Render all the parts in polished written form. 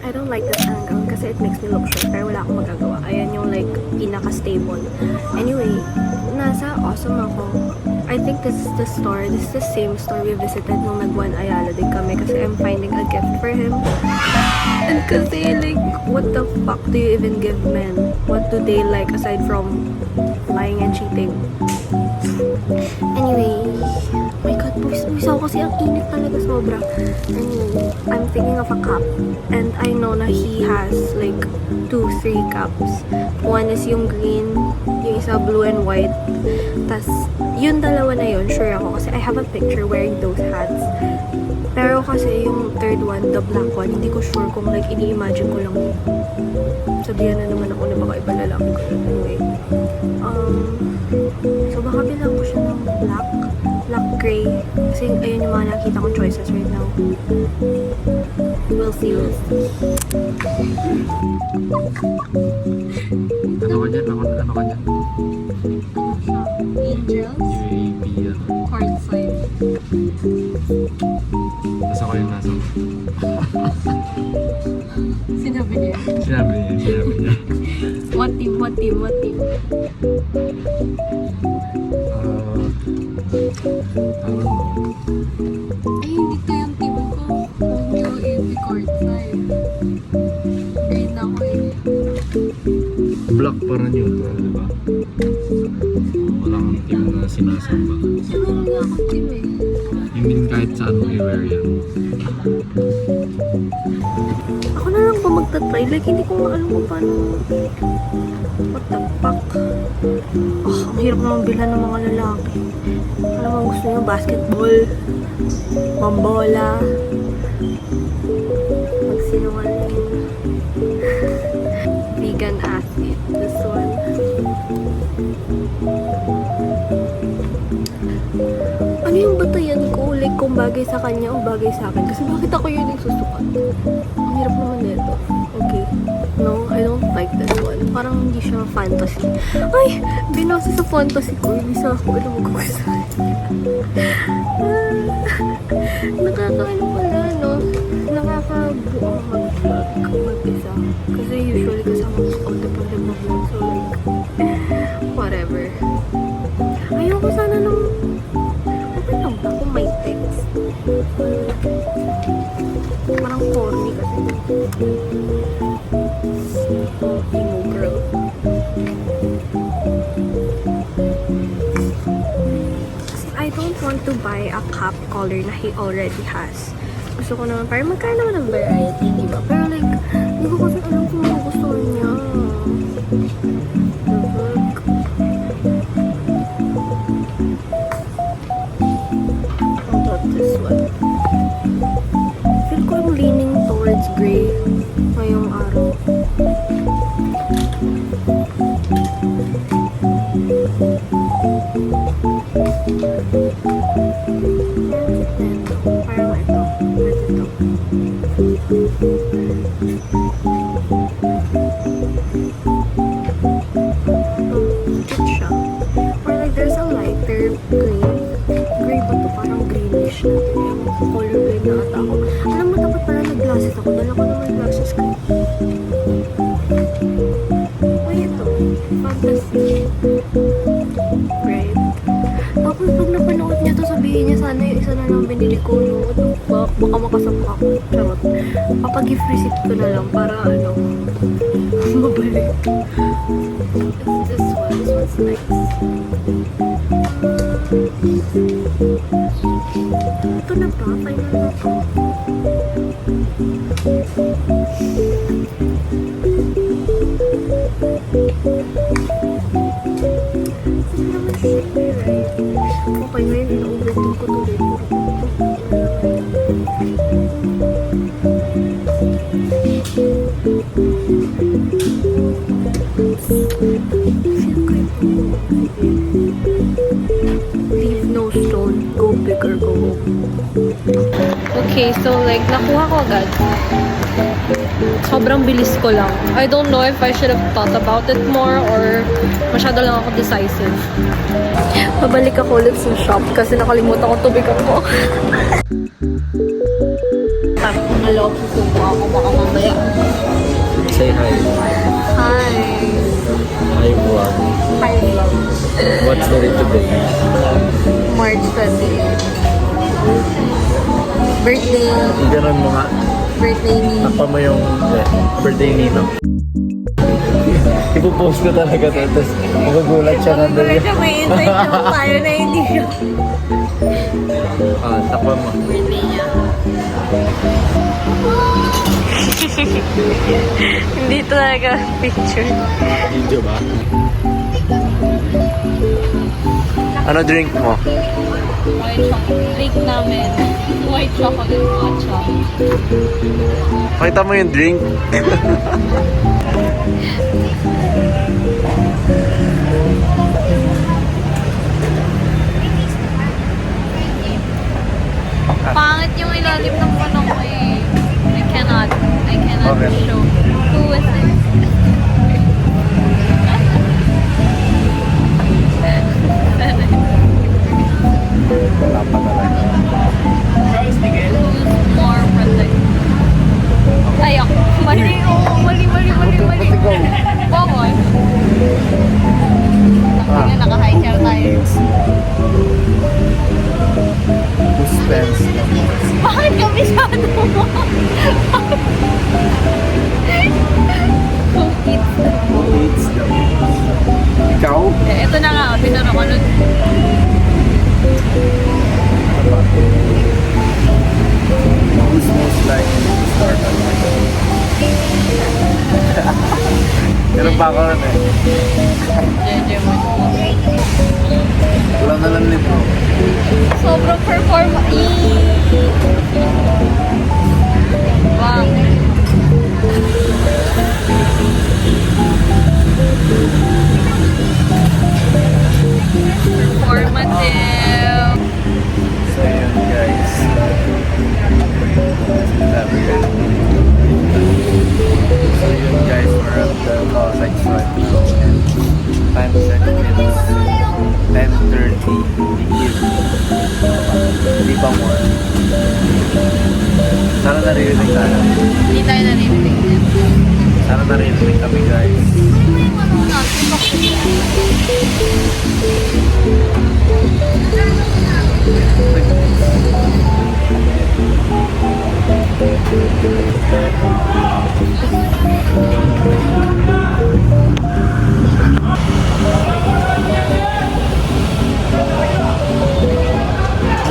I don't like this angle kasi it makes me look short pero wala akong magagawa. Ayan yung like pinaka-stable. Anyway, nasa Awesome ako. I think this is the store. This is the same store we visited nung nag-One Ayala din kami kasi I'm finding a gift for him. And kasi like, what the fuck do you even give men? What do they like aside from lying and cheating? Anyway, oh my god, buwis ako kasi ang init talaga sobra. Anyway, I'm thinking of a cup. And I know na he has like 2-3 cups. One is yung green, yung isa blue and white. Tas, yun dalawa na yun, sure ako. Kasi I have a picture wearing those hats. Pero kasi yung third one, the black one, hindi ko sure kung like ini-imagine ko lang. Sabihan na naman ako na baka iba lalaki ko. Anyway. So baka bilang ko siya ng black gray. Kasi ayun yung mga nakita kong choices right now. We'll see. Ano ka dyan? Ano ka dyan? Angels? UAB yan. Card sign. Nasa ko yung nasa. Sinabi niya. Sinabi niya. What team? I don't know. Ay, hindi ko yung team ko. Yung UAB card sign. Green ako eh. Black pa rin yun, di ba? Walang team na sinasamba. Siguro nga ako team eh. I mean, kahit saan mo i-wear yan. Ako na lang pa magta-try. Like, hindi ko alam kung paano. What the fuck? Oh, ang hirap naman bilhan ng mga lalaki. Ano bang gusto nyo? Basketball? Mambola? Magsinungaling? Vegan athlete. This one. Ano yung batayan ko? Like, kung bagay sa kanya o bagay sa akin. Kasi bakit ako yun yung susukat? Ang hirap naman nito. Okay. No, I don't like this one. Parang hindi siya fantasy. Ay! Binasa sa fantasy ko. Hindi sa ako alam ko gusto. Nakakaano pala, no? Nakakabuang mag-isa. Kasi usually kasama ko all the problem mag-vlog. So like, whatever. Ayoko sana nung okay lang ba kung may text? Parang corny kasi. Emo girl. I don't want to buy a cap color na he already has. Gusto ko naman, parang magkano naman ng variety, di ba? Pero like, hindi ko kasi alam kung magustuhan niya. This one. Feel ko yung leaning towards gray ngayong araw. Parang ito. Cute siya. Or like there's a lighter green. Gray ba ito? Parang greenish na. Yung colorblind na ata ako. Alam mo, dapat pala nag-glasses ako. Dala ko naman glasses ko. Uy, ito. Fantasy. Right. Tapos pag napanood niya to, sabihin niya sana yung isa na lang binili ko. No? Baka makasama ako. Charot. Papag-gift receipt ko na lang para ano, mabalik. It's this one. This one's nice. Ito na ba? Final na to. Saan naman siya, right? Okay, ngayon ina-overthink ko tuloy. Leave no stone, go big or go home. Okay, so like, nakuha ko agad. Sobrang bilis ko lang. I don't know if I should have thought about it more or masyado lang ako decisive. Pabalik ako ulit sa shop kasi nakalimutan ko tubig ako. Mga loob susubo ako baka mamaya Say hi. Hi. Hi vlog. Hi, vlog. What's the date today? March 28. Birthday. Ganun mo nga. Birthday ni... Takpa mo yung birthday ni Nino. Ipopost ko talaga to. Tapos magugulat siya nandun Magugulat siya, may insight joke tayo na hindi siya. Takpa mo. Birthday niya. Hindi talaga picture. Video ba? Ano drink mo? White chocolate. Drink namin. White chocolate matcha. Pakita mo yung drink. Pangit yung ilalim ng panong ko eh. I cannot Okay. show. Who is it? Wala pa talaga. Who's more protected? Ay, ako. Mali. Oh, mali. Bakit? Nga, naka-high chair tayo. Who spends the most? Bakit kami masyado mo? Who eats the Who eats the most? Ikaw? Eh, ito na nga, tinanong ko nun. Who's most likely to start a fight? Ganun pa ako nun eh. Jeje mo. Wala na lang libro. Sobrang Bang. Performative. So yun guys. So yun guys, we're at the Cossack right now. Time check is 10:30 evening. Hindi pa more. Sana naririnig tayo. Hindi tayo narinig. Sana naririnig kami guys.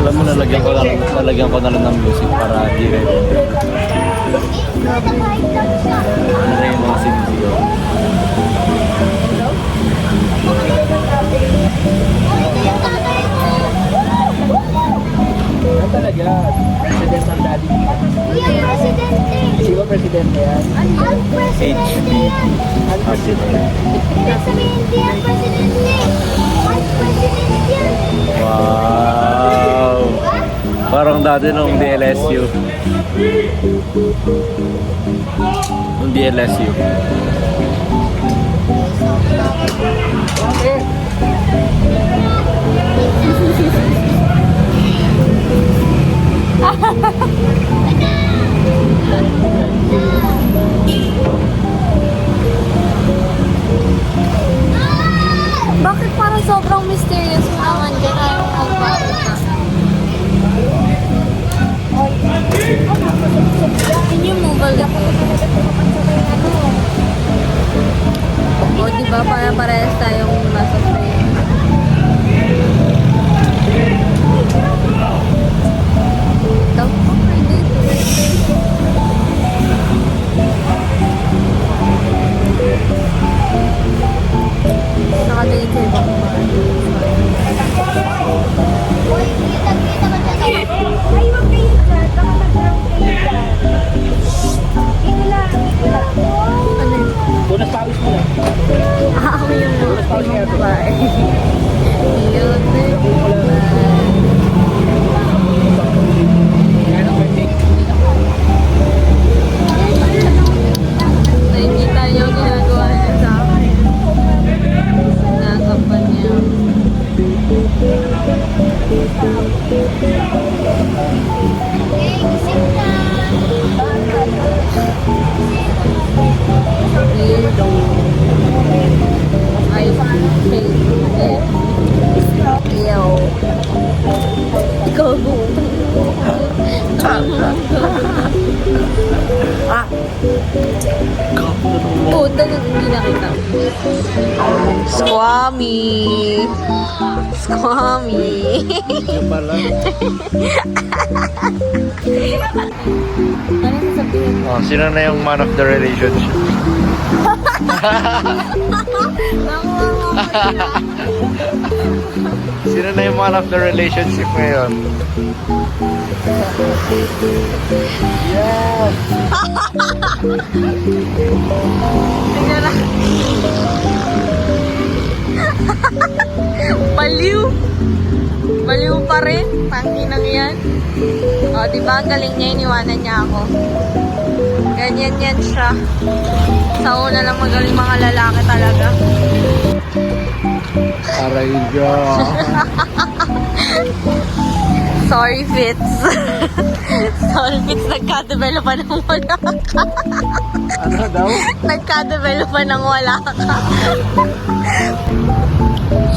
Alam mo, nalagyan ko na lang ng music para di rin. Ano na yung mga sinisigaw? Talaga, president ng daddy. Sino presidente yan? HB. Wow! Parang dati nung DLSU. Nung DLSU. Bakit parang sobrang mysterious mo naman dyan? Ayaw mo magpapit na. Can you move a little? O, diba? Para parehas tayong nasa frame. Ito? Nakatingin sa ibang mga. Ano yun? Bonus pawis mo lang. Ako yung babae. Yun. Ano birthday? Nakikita niyo ang ginagawa niya sa akin. Nakapan niya. Hello. Ay, Yo. Ikaw mo. Puta na hindi nakita. Squammy. Squammy. Yung pala. Ano sasabihin? Oh, sino na yung man of the relationship? Sino na yung man of the relationship ngayon? Yes! Tingnan na. Baliw. Baliw pa rin. Tanginang yan. O, diba ang galing niya, iniwanan niya ako. Ganyan yan siya. Sa una lang magaling mga lalaki talaga. Aray ka! Sorry, Fitz. Sorry, Fitz. Nagka-develop pa ng wala ka. Ano daw? Nagka-develop pa ng wala ka.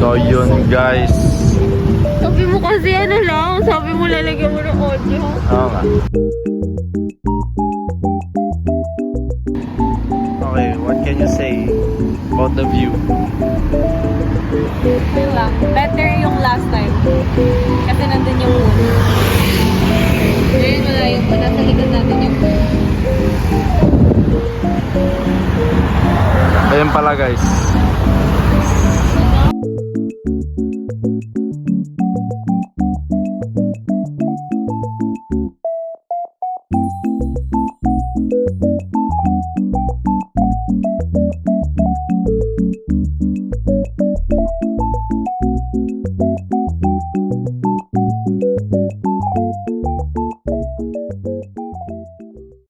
So yun guys. Sabi mo kasi ano lang. Sabi mo lalagyan mo ng audio. Oo nga. Okay, what can you say about the view? Yun lang. Better yung last time. Kasi nandun yung moon. Ngayon wala yung moon. Nasa likod natin yung moon. Ayun pala guys.